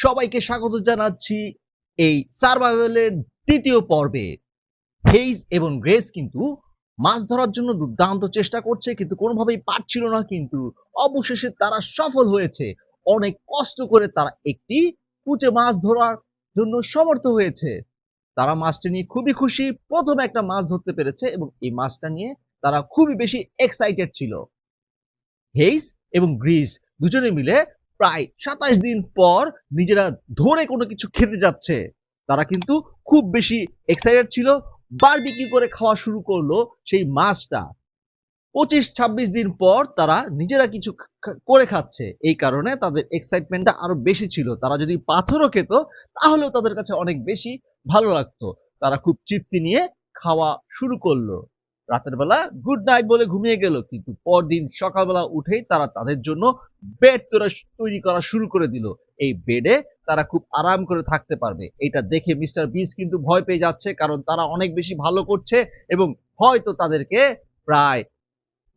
সবাইকে স্বাগত জানাচ্ছি এই সার্ভাইভালের দ্বিতীয় পর্বে। হেইজ এবং গ্রেস কিন্তু মাছ ধরার জন্য দুর্দান্ত চেষ্টা করছে, কিন্তু কোনোভাবেই পারছিল না। কিন্তু অবশেষে তারা সফল হয়েছে। অনেক কষ্ট করে তারা একটি কুচে মাছ ধরার জন্য সমর্থ হয়েছে। তারা মাছটা নিয়ে খুবই খুশি। প্রথমে একটা মাছ ধরতে পেরেছে এবং এই মাছটা নিয়ে তারা খুবই বেশি এক্সাইটেড ছিল। হেইস এবং গ্রিস দুজনে মিলে প্রায় 27 দিন পর নিজেরা ধরে কোনো কিছু খেতে যাচ্ছে। তারা কিন্তু খুব বেশি এক্সাইটেড ছিল। বারবিকিউ করে খাওয়া শুরু করলো সেই মাছটা। 25-26 দিন পর তারা নিজেরা কিছু করে খাচ্ছে। এই কারণে তাদের এক্সাইটমেন্টটা আরো বেশি ছিল। তারা যদি পাথরও খেত তাহলেও তাদের কাছে অনেক বেশি ভালো লাগতো। তারা খুব তৃপ্তি নিয়ে খাওয়া শুরু করলো। রাতের বেলা গুড নাইট বলে ঘুমিয়ে গেল, কিন্তু পরদিন সকালবেলা উঠেই তারা তাদের জন্য বেড তৈরি করা শুরু করে দিল। এই বেডে তারা খুব আরাম করে থাকতে পারবে। এটা দেখে মিস্টার বিস কিন্তু ভয় পেয়ে যাচ্ছে, কারণ তারা অনেক বেশি ভালো করছে এবং হয়তো তাদেরকে প্রায়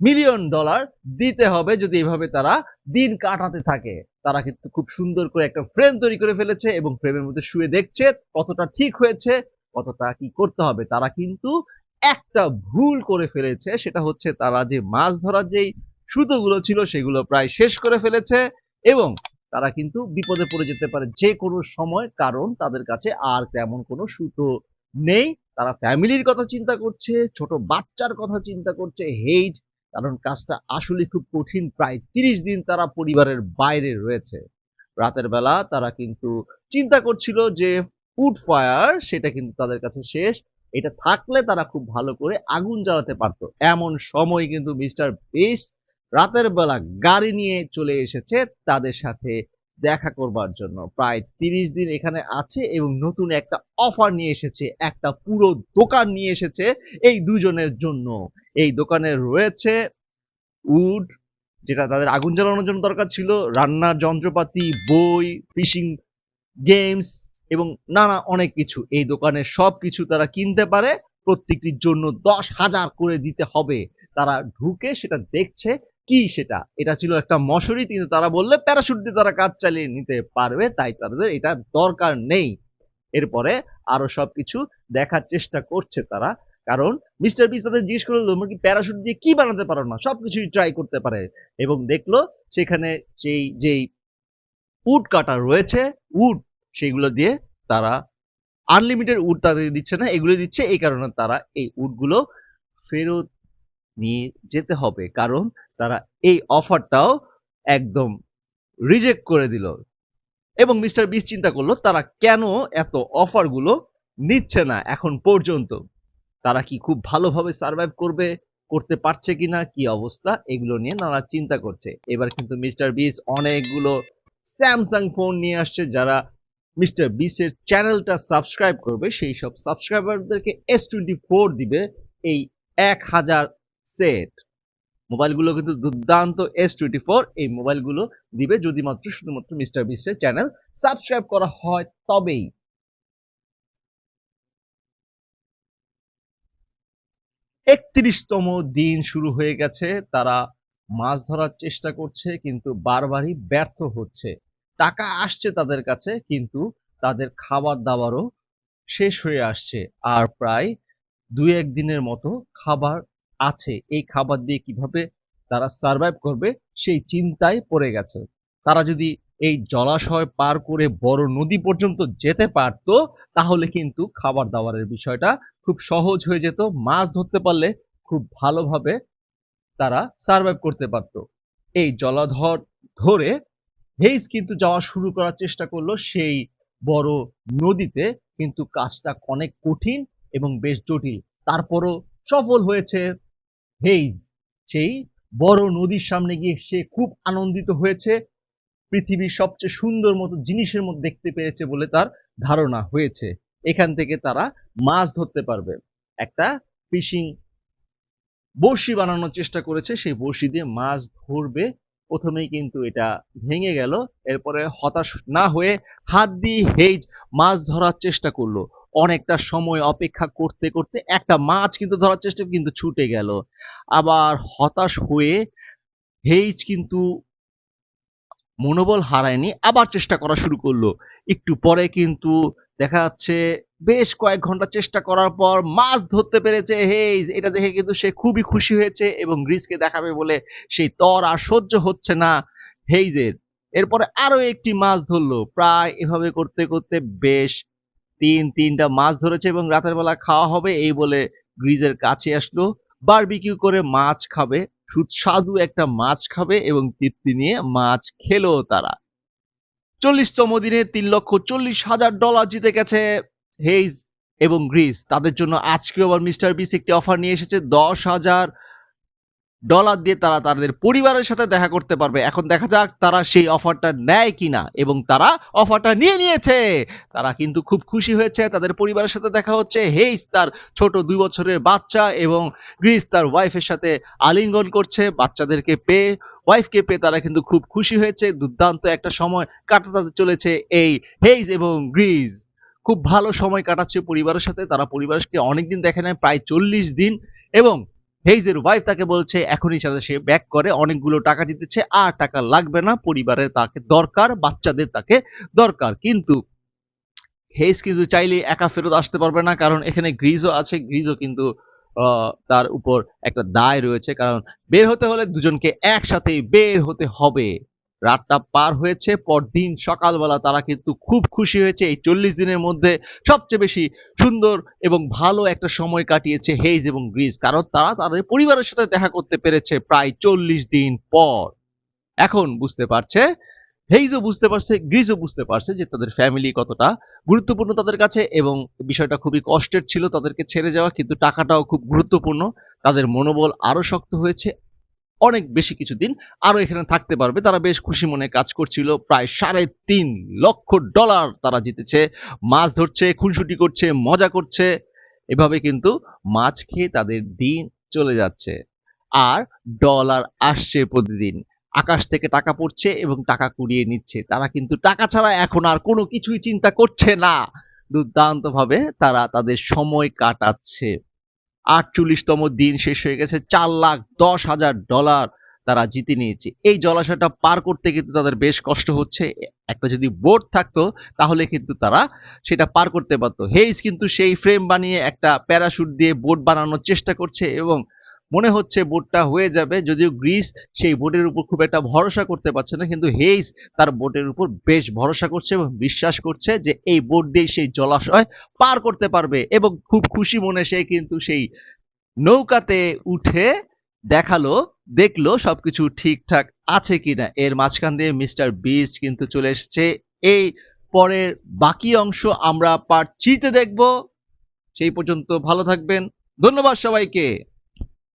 $1,000,000 দিতে হবে যদি এভাবে তারা দিন কাটাতে থাকে। তারা কিন্তু খুব সুন্দর করে একটা ফ্রেম তৈরি করে ফেলেছে এবং ফ্রেমের মধ্যে শুয়ে দেখছে কতটা ঠিক হয়েছে, কতটা কি করতে হবে। তারা কিন্তু একটা ভুল করে ফেলেছে, সেটা হচ্ছে তারা যে মাছ ধরার যেই সুতোগুলো ছিল সেগুলো প্রায় শেষ করে ফেলেছে এবং তারা কিন্তু বিপদে পড়ে যেতে পারে যে কোনো সময়, কারণ তাদের কাছে আর তেমন কোনো সুতো নেই। তারা ফ্যামিলির কথা চিন্তা করছে, ছোট বাচ্চার কথা চিন্তা করছে। হেইজ, কারণ কাজটা আসলে খুব কঠিন। প্রায় 30 দিন তারা পরিবারের বাইরে রয়েছে। রাতের বেলা তারা কিন্তু চিন্তা করছিল যে ফুড ফায়ার সেটা কিন্তু তাদের কাছে শেষ। এটা থাকলে তারা খুব ভালো করে আগুন জ্বালাতে পারত। এমন সময় কিন্তু মিস্টার বিস্ট রাতের বেলা গাড়ি নিয়ে চলে এসেছে তাদের সাথে দেখা করবার জন্য। প্রায় 30 দিন এখানে আছে এবং নতুন একটা অফার নিয়ে এসেছে। একটা পুরো দোকান নিয়ে এসেছে এই দুজনের জন্য। এই দোকানে রয়েছে উড, যেটা তাদের আগুন জ্বালানোর জন্য দরকার ছিল, রান্নার যন্ত্রপাতি, বই, ফিশিং গেমস এবং নানা অনেক কিছু। এই দোকানে সবকিছু তারা কিনতে পারে। প্রত্যেকটির জন্য 10,000 করে দিতে হবে। তারা ঢুকে সেটা দেখছে কি সেটা। এটা ছিল একটা মশারি, কিন্তু তারা বললে প্যারাশুট দিয়ে তারা কাজ চালিয়ে নিতে পারবে, তাই তাদের এটা দরকার নেই। এরপরে আরো সবকিছু দেখার চেষ্টা করছে তারা, কারণ মিস্টার বিস তাদের জিজ্ঞেস করলো তোমরা কি প্যারাশুট দিয়ে কি বানাতে পারো না, সবকিছুই ট্রাই করতে পারে। এবং দেখলো সেখানে সেই যেই উড কাটার রয়েছে, উড, সেগুলো দিয়ে তারা আনলিমিটেড উড তাদের দিচ্ছে না, এগুলো দিচ্ছে। এই কারণে তারা এই উডগুলো ফেরত নিয়ে যেতে হবে, কারণ তারা এই অফারটাও একদম রিজেক্ট করে দিল। এবং মিস্টার বিস চিন্তা করলো তারা কেন এত অফারগুলো নিচ্ছে না এখন পর্যন্ত। তারা কি খুব ভালোভাবে সার্ভাইভ করতে পারছে কিনা, কি অবস্থা, এগুলো নিয়ে নানা চিন্তা করছে। এবার কিন্তু মিস্টার বিস অনেকগুলো স্যামসাং ফোন নিয়ে আসছে। যারা মিস্টার বিসের চ্যানেলটা সাবস্ক্রাইব করবে সেই সব সাবস্ক্রাইবারদেরকে S24 দিবে এই 1000 সেট। মোবাইলগুলো কিন্তু দুর্দান্ত S24। এই মোবাইলগুলো দিবে যদি মাত্র শুধুমাত্র মিস্টার বিস্টের চ্যানেল সাবস্ক্রাইব করা হয় তবেই। 31তম দিন শুরু হয়ে গেছে। তারা মাছ ধরার চেষ্টা করছে কিন্তু বারবারই ব্যর্থ হচ্ছে। টাকা আসছে তাদের কাছে, কিন্তু তাদের খাবার দাবারও শেষ হয়ে আসছে। আর প্রায় 2-1 দিনের মতো খাবার আছে। এই খাবার দিয়ে কিভাবে তারা সার্ভাইভ করবে সেই চিন্তায় পড়ে গেছে। তারা যদি এই জলাশয় পার করে বড় নদী পর্যন্ত যেতে পারত তাহলে কিন্তু খাবার দাবারের বিষয়টা খুব সহজ হয়ে যেত। মাছ ধরতে পারলে খুব ভালোভাবে তারা সার্ভাইভ করতে পারত। এই জলাধর ধরে হেইস কিন্তু যাওয়া শুরু করার চেষ্টা করলো সেই বড় নদীতে, কিন্তু কাজটা অনেক কঠিন এবং বেশ জটিল। তারপরও সফল হয়েছে হেইজ। সেই বড় নদীর সামনে গিয়ে সে খুব আনন্দিত হয়েছে। পৃথিবীর সবচেয়ে সুন্দর মতো জিনিসের মধ্যে দেখতে পেয়েছে বলে তার ধারণা হয়েছে। এখান থেকে তারা মাছ ধরতে পারবে। একটা ফিশিং বড়শি বানানোর চেষ্টা করেছে, সেই বড়শি দিয়ে মাছ ধরবে। প্রথমেই কিন্তু এটা ভেঙে গেল। এরপরে হতাশ না হয়ে হাত দিয়ে হেইজ মাছ ধরার চেষ্টা করলো। অনেকটা সময় অপেক্ষা করতে করতে একটা মাছ কিন্তু ধরার চেষ্টা, কিন্তু ছুটে গেল। আবার হতাশ হয়ে হেইজ কিন্তু মনোবল হারায়নি, আবার চেষ্টা করা শুরু করলো। একটু পরে কিন্তু দেখা যাচ্ছে বেশ কয়েক ঘন্টা চেষ্টা করার পর মাছ ধরতে পেরেছে হেইজ। এটা দেখে কিন্তু সে খুবই খুশি হয়েছে এবং গ্রিসকে দেখাবে বলে সেই তর আর সহ্য হচ্ছে না হেইজের। এরপরে আরো একটি মাছ ধরলো। প্রায় এভাবে করতে করতে বেশ তিনটা মাছ ধরেছে এবং রাতের বেলা খাওয়া হবে এই বলে গ্রিজের কাছে আসলো। বারবিকিউ করে মাছ খাবে, সুস্বাদু একটা মাছ খাবে এবং তৃপ্তি নিয়ে মাছ খেলো তারা। 40তম দিনে $3,40,000 জিতে গেছে হেইজ এবং গ্রিস। তাদের জন্য আজকেও আবার মিস্টার বিস একটি অফার নিয়ে এসেছে। $10,000 দিয়ে তারা তাদের পরিবারের সাথে দেখা করতে পারবে। এখন দেখা যাক তারা সেই অফারটা নেয় কিনা, এবং তারা অফারটা নিয়ে নিয়েছে। তারা কিন্তু খুব খুশি হয়েছে, তাদের পরিবারের সাথে দেখা হচ্ছে। হেইস তার ছোট 2 বছরের বাচ্চা এবং গ্রিস তার ওয়াইফের সাথে আলিঙ্গন করছে। বাচ্চাদেরকে পেয়ে, ওয়াইফকে পেয়ে তারা কিন্তু খুব খুশি হয়েছে। দুর্দান্ত একটা সময় কাটাতে চলেছে এই হেইস এবং গ্রিস। খুব ভালো সময় কাটাচ্ছে পরিবারের সাথে। তারা পরিবারকে অনেকদিন দেখে নেয়, প্রায় 40 দিন, এবং হেইজের ওয়াইফ তাকে বলছে এখনই সাথে সে ব্যাক করে, অনেকগুলো টাকা জিতেছে, আর টাকা লাগবে না, পরিবারের তাকে দরকার, বাচ্চাদের তাকে দরকার। কিন্তু হেইজ কিন্তু চাইলে একা ফেরত আসতে পারবে না, কারণ এখানে গ্রিজও আছে। গ্রিজও কিন্তু তার উপর একটা দায় রয়েছে, কারণ বের হতে হলে দুজনকে একসাথেই বের হতে হবে। রাতটা পার হয়েছে, পরদিন সকালবেলা তারা কিন্তু খুব খুশি হয়েছে। এই 40 দিনের মধ্যে সবচেয়ে বেশি সুন্দর এবং ভালো একটা সময় কাটিয়েছে হেইজ এবং গ্রিস, কারণ তারা তাদের পরিবারের সাথে দেখা করতে পেরেছে প্রায় 40 দিন পর। এখন বুঝতে পারছে, হেইজও বুঝতে পারছে, গ্রিসও বুঝতে পারছে যে তাদের ফ্যামিলি কতটা গুরুত্বপূর্ণ তাদের কাছে, এবং বিষয়টা খুবই কষ্টের ছিল তাদেরকে ছেড়ে যাওয়া, কিন্তু টাকাটাও খুব গুরুত্বপূর্ণ। তাদের মনোবল আরো শক্ত হয়েছে, অনেক বেশি কিছুদিন আরো এখানে থাকতে পারবে। তারা বেশ খুশি মনে কাজ করছিল। প্রায় $3.5 লাখ তারা জিতেছে। মাছ ধরছে, খুনসুটি করছে, মজা করছে। এভাবে কিন্তু মাছ খেয়ে তাদের দিন চলে যাচ্ছে। আর ডলার আসছে প্রতিদিন। আকাশ থেকে টাকা পড়ছে এবং টাকা কুড়িয়ে নিচ্ছে। তারা কিন্তু টাকা ছাড়া এখন আর কোনো কিছুই চিন্তা করছে না। দুর্দান্ত ভাবে তারা তাদের সময় কাটাচ্ছে। 48তম দিন শেষ হয়ে গেছে। $4,10,000 তারা জিতে নিয়েছে। এই জলাশয়টা পার করতে কিন্তু তাদের বেশ কষ্ট হচ্ছে। একটা যদি বোট থাকতো তাহলে কিন্তু তারা সেটা পার করতে পারতো। হেইস কিন্তু সেই ফ্রেম বানিয়ে একটা প্যারাশুট দিয়ে বোট বানানোর চেষ্টা করছে এবং মনে হচ্ছে বোটটা হয়ে যাবে, যদিও গ্রিস সেই বোটের উপর খুব একটা ভরসা করতে পারছে না, কিন্তু হেইস তার বোটের উপর বেশ ভরসা করছে এবং বিশ্বাস করছে যে এই বোট দিয়ে সেই জলাশয় পার করতে পারবে, এবং খুব খুশি মনে সে কিন্তু সেই নৌকাতে উঠে দেখালো, দেখলো সবকিছু ঠিকঠাক আছে কিনা। এর মাঝখান দিয়ে মিস্টার বিস্ট কিন্তু চলে এসেছে। এই পরের বাকি অংশ আমরা পার্ট 3 তে দেখব। সেই পর্যন্ত ভালো থাকবেন। ধন্যবাদ সবাইকে।